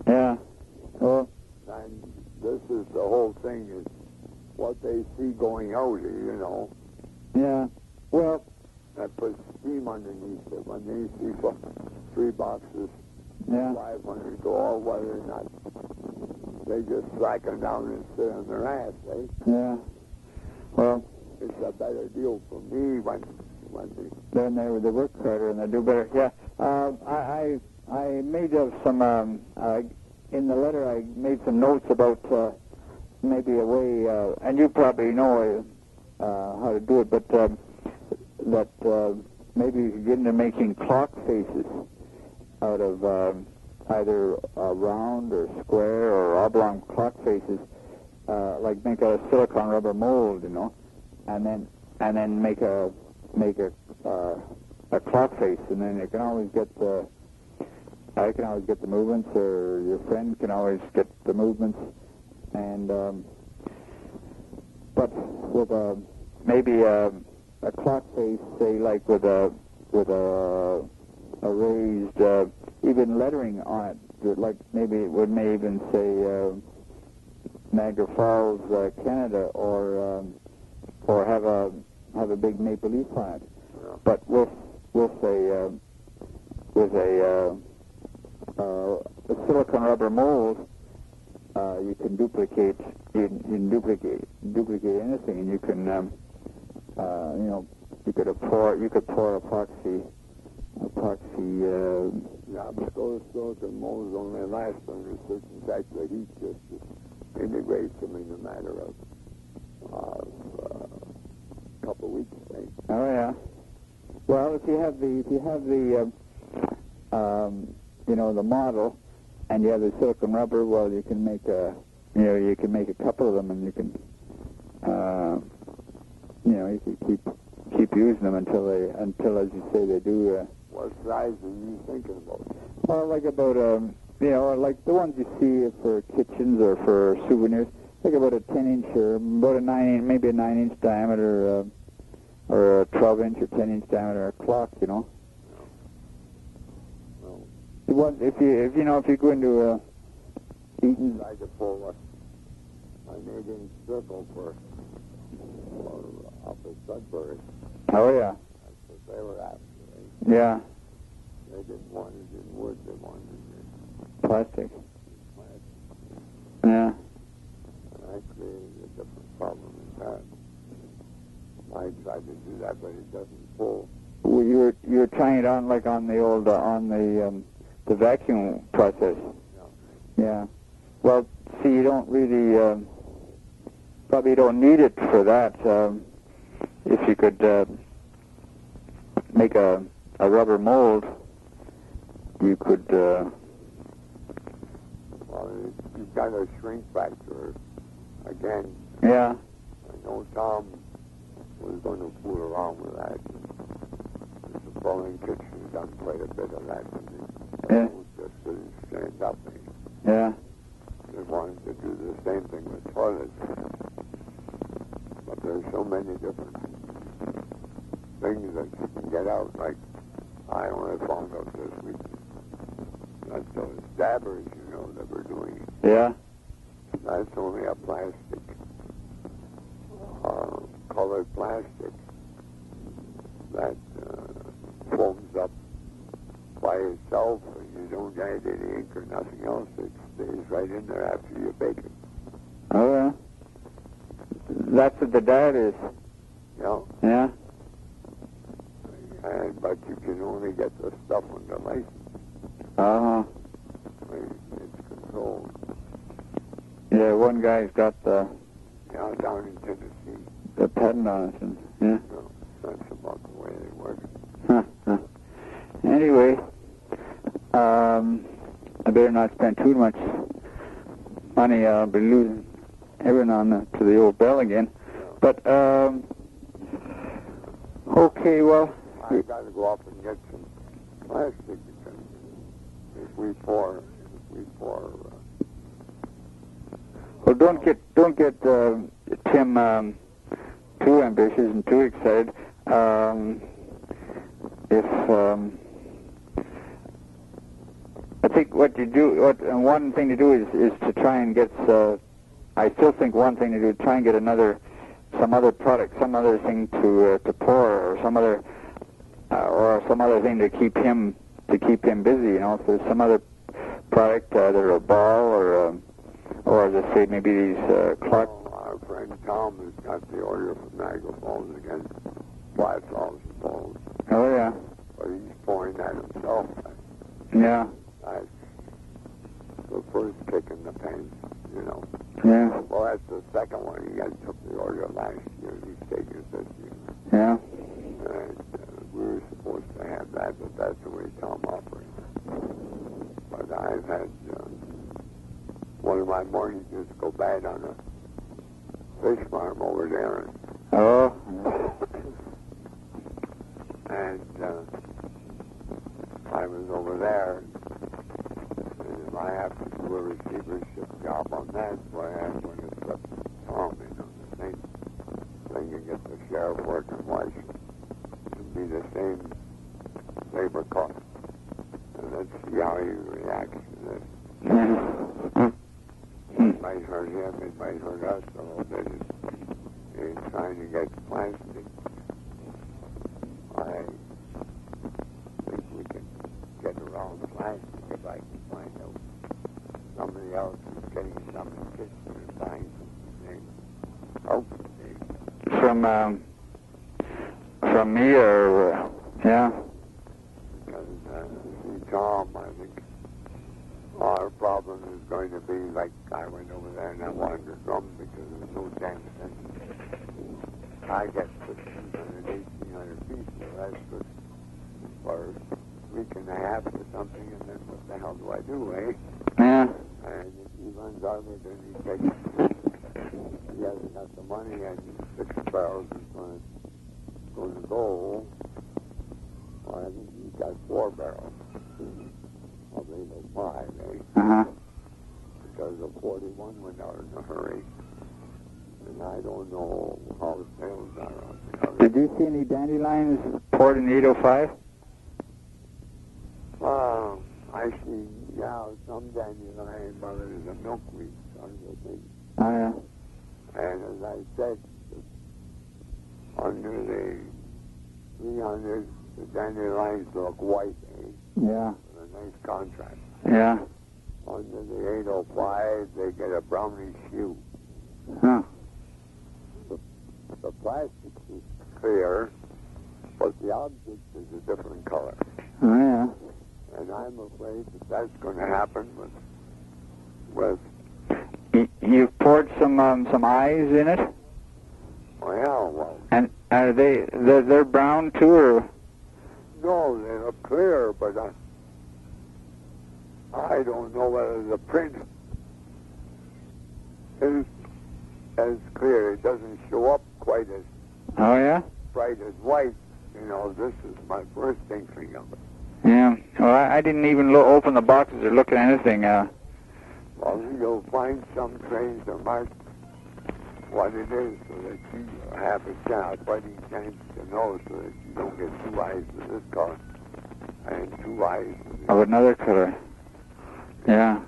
Yeah. Well. And this is the whole thing is what they see going out, you know. Yeah. Well. That puts steam underneath it. When they see 3 boxes, Yeah. 500 go all whether or not they just slack them down and sit on their ass, eh? Yeah. Well. It's a better deal for me when Then they work harder and they do better. Yeah. I made some in the letter. I made some notes about maybe a way, and you probably know how to do it, but that maybe you could get into making clock faces out of either round or square or oblong clock faces, like make a silicone rubber mold, you know, and then make a clock face, and then you can always get I can always get the movements, or your friend can always get the movements, and but with maybe a clock face, say like with a raised even lettering on it, like maybe it may even say Niagara Falls, Canada, or have a big maple leaf on it. Yeah. But we'll say with a silicone rubber mold, you can duplicate anything, and you can you could pour epoxy. Yeah, but those silicone molds only last under a certain type of heat, just integrates them in a matter of a couple of weeks, eh? Oh yeah. Well, if you have the the model, and you have the silicone rubber, well, you can make a couple of them, and you can you can keep using them until as you say they do. What size are you thinking about? Well, like about like the ones you see for kitchens or for souvenirs, like about a 10-inch or about a 9-inch, maybe a 9-inch diameter, or a 12-inch or 10-inch diameter clock, you know. Well, If you go into Eaton's, I could pull an 8-inch circle for up at Sudbury. oh yeah, That's what they were after. yeah, They didn't want it in wood. They wanted it in plastic, plastic. yeah, And I created a different problem with that. I tried to do that, but it doesn't pull. well, you were trying it on like on the old the vacuum process. Yeah. Well, see, you don't really probably don't need it for that. If you could make a rubber mold, you could. Well, you've got a shrink factor again. Yeah. I know Tom was going to fool around with that. The Bowling Kitchen's done quite a bit of that. Yeah. Just didn't stand up. Yeah. They wanted to do the same thing with toilets. But there's so many different things that you can get out. Like I only found out this week. That's those dabbers, that we're doing. Yeah. That's only a plastic, colored plastic that foams up by itself, and you don't add any ink or nothing else. It stays right in there after you bake it. Oh yeah. That's what the dad is. Yeah. Yeah. But you can only get the stuff under license. Uh-huh. It's controlled. Yeah, one guy's got the Down in Tennessee. patent on it, and yeah. No, that's about the way they work. Huh. Anyway, I better not spend too much money. I'll be losing everyone on to the old bell again. But okay, well, I've got to go up and get some plastic because if we pour. Well, don't get Tim too ambitious and too excited. If think what you do, one thing to do is to try and get. I still think one thing to do is try and get some other product, some other thing to pour, or some other thing to keep him busy. You know, if there's some other product, either a ball or as I say, maybe these clock. Our friend Tom has got the order from Niagara Falls again, 5,000 balls. Oh yeah. But he's pouring that himself. Yeah. That's the first kick in the pants, you know. Yeah. Well, that's the second one. He took the order last year. He's taking it this year. Yeah. And we were supposed to have that, but that's the way Tom operates. But I've had one of my mornings just go bad on a fish farm over there. Oh. And I was over there, and I have to do a receivership job on that, so I asked when to slip Tom in on the same thing and get the sheriff working watch. It'd be the same labor cost. And let's see how he reacts to this. It might hurt him, it might hurt us a little bit in trying to get plastic. I think we can get around plastic if I can find out somebody else is getting something fixed and buying something. Hopefully. From me or yeah. Because see, Tom, I think our problem is going to be like I went over there and I wanted to drum because there's no damn sense. I get 1,500, 1,800 pieces. That's good for a week and a half or something, and then what the hell do I do, eh? Yeah. And if he runs out of it, then he takes. He hasn't got the money, and 6 barrels is going to go. Well, I think he's got 4 barrels. Probably no 5, eh? Uh-huh. Because the 41 went out in a hurry. And I don't know how sales are on the Did you see any dandelions poured in the 805? I see, yeah, some dandelion, but there's a milkweed, sort of a thing. Oh, yeah. And as I said, under the 300, the dandelions look white, eh? Yeah. With a nice contrast. Yeah. Under the 805, they get a brownish hue. Huh. The plastic is clear, but the object is a different color. Oh, yeah. And I'm afraid that that's going to happen with You poured some eyes in it? well, well. And are they're brown too, or? No, they look clear, but I don't know whether the print is as clear. It doesn't show up quite as Oh, yeah? bright as white. You know, this is my first inkling of it. Yeah. Well, I didn't even open the boxes or look at anything. Well, you'll find some trays that mark what it is so that you have a fighting chance to know so that you don't get 2 eyes of this color and 2 eyes of another color. Yeah.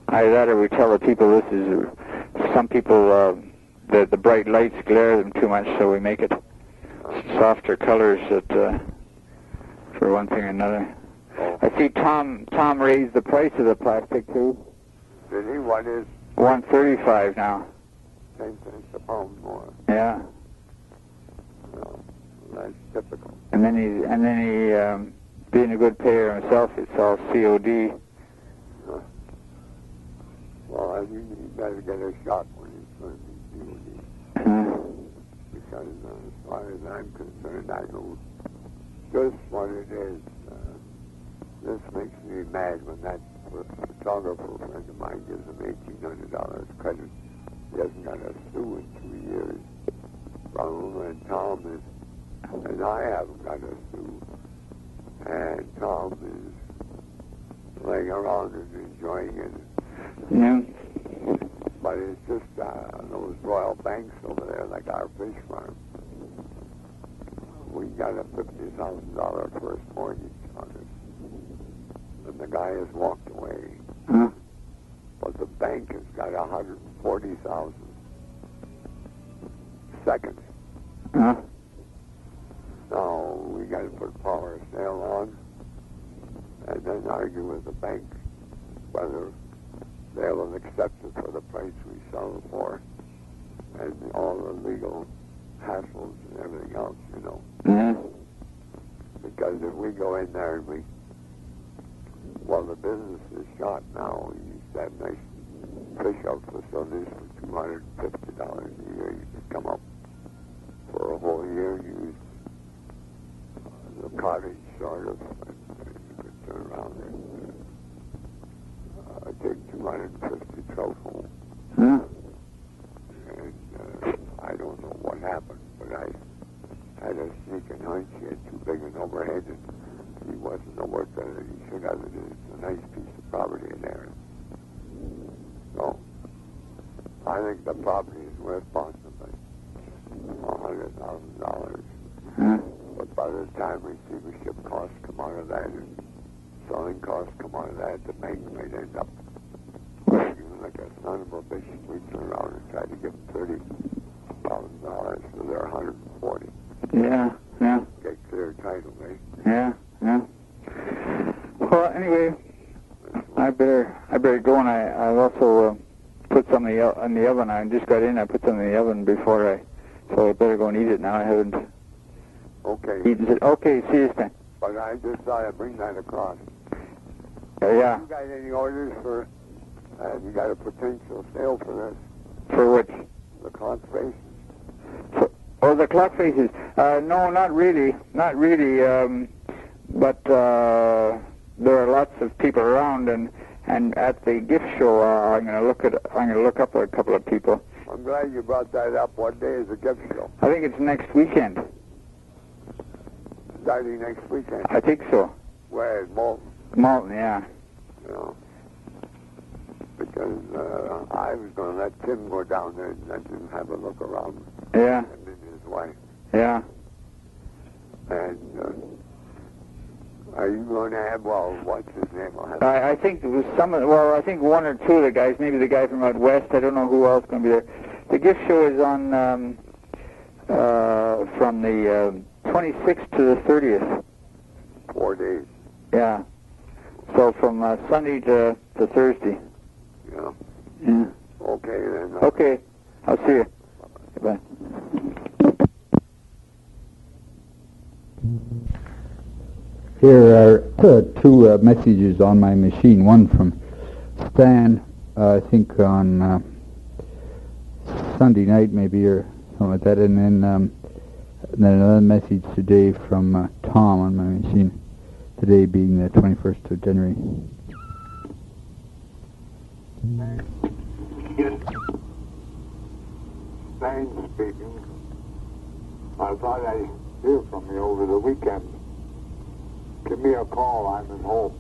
Either we tell the people this is, some people, the bright lights glare them too much, so we make it softer colors that, for one thing or another. Oh. I see Tom raised the price of the plastic too. Did he? What is? $1.35 now. 10 cents a pound more. Yeah. Well, that's typical. And then he, being a good payer himself, it's all COD. Well, I think he better get a shot when he's going to be because as far as I'm concerned, I know just what it is. This makes me mad when that photographer friend of mine gives him $1,800 credit. He hasn't got a sou in 2 years. Ronald and Tom is, and I haven't got a sou. And Tom is laying around and enjoying it. Yeah. But it's just those royal banks over there, like our fish farm. We got a $50,000 first mortgage on it. and the guy has walked away. Huh? But the bank has got 140,000 seconds. Huh? Now we got to put power of sale on, and then argue with the bank whether they'll accept it for the price we sell it for, and all the legal hassles and everything else, you know. Yeah. Because if we go in there and the business is shot now. We used to have nice fish-out facilities for $250 a year. You could come up for a whole year and use the cottage sort of, and you could turn around and take 250 trout home. Huh? And I don't know what happened, but I had a sneaking hunch he had too big an overhead, and he wasn't the work that he should have. It's a nice piece of property in there. So I think the property is worth possibly $100,000. Huh? But by the time receivership costs come out of that and selling costs come out of that, the bank might end up working like a son of a bitch. We turn around and try to give them $30,000 for their 140. Yeah, yeah. Get clear title, eh? Yeah, yeah. Well, anyway, I better go, and I also put some in the oven. I just got in. I put some in the oven before so I better go and eat it now. I haven't Okay. eaten it. Okay, see you then. But I just thought I'd bring that across. Yeah. You got any orders for? You got a potential sale for this? For which? The clock face? Oh, the clock faces. No, not really. Not really. But there are lots of people around, and at the gift show, I'm gonna look up a couple of people. I'm glad you brought that up. What day is the gift show? I think it's next weekend. Starting next weekend. I think so. Where? At Malton? Malton, yeah. You know. Because I was going to let Tim go down there and let him have a look around. Yeah. Him and his wife. Yeah. And are you going to have, what's his name? I think it was I think one or two of the guys, maybe the guy from out west. I don't know who else is going to be there. The gift show is on from the 26th to the 30th. 4 days. Yeah. So from Sunday to Thursday. Yeah. Yeah. Okay, then. Okay. I'll see you. Bye. Here are two messages on my machine. One from Stan, I think on Sunday night maybe, or something like that, and then another message today from Tom on my machine, today being the 21st of January. Stan speaking. I thought I'd hear from you over the weekend. Give me a call. I'm at home.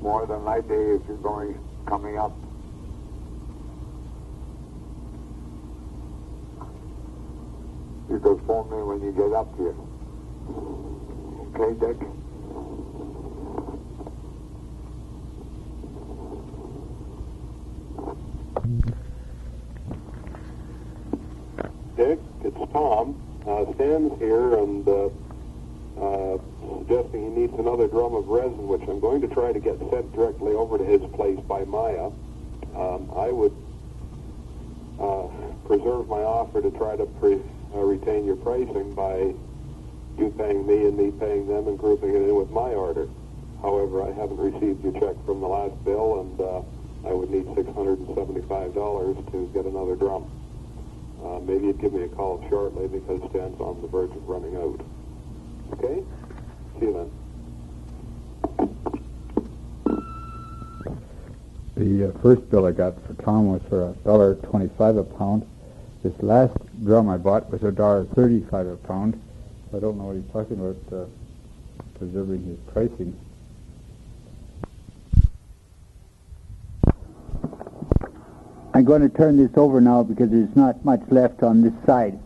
More than likely if you're coming up. You could phone me when you get up here. Okay, Dick? Dick, it's Tom. Stan's here and suggesting he needs another drum of resin, which I'm going to try to get sent directly over to his place by Maya. I would preserve my offer to try to retain your pricing by you paying me and me paying them and grouping it in with my order. However, I haven't received your check from the last bill, and I would need $675 to get another drum. Maybe you'd give me a call shortly because Stan's on the verge of running out. Okay? See you then. The first bill I got for Tom was for $1.25 a pound. This last drum I bought was $1.35 a pound. I don't know what he's talking about, preserving his pricing. I'm going to turn this over now because there's not much left on this side.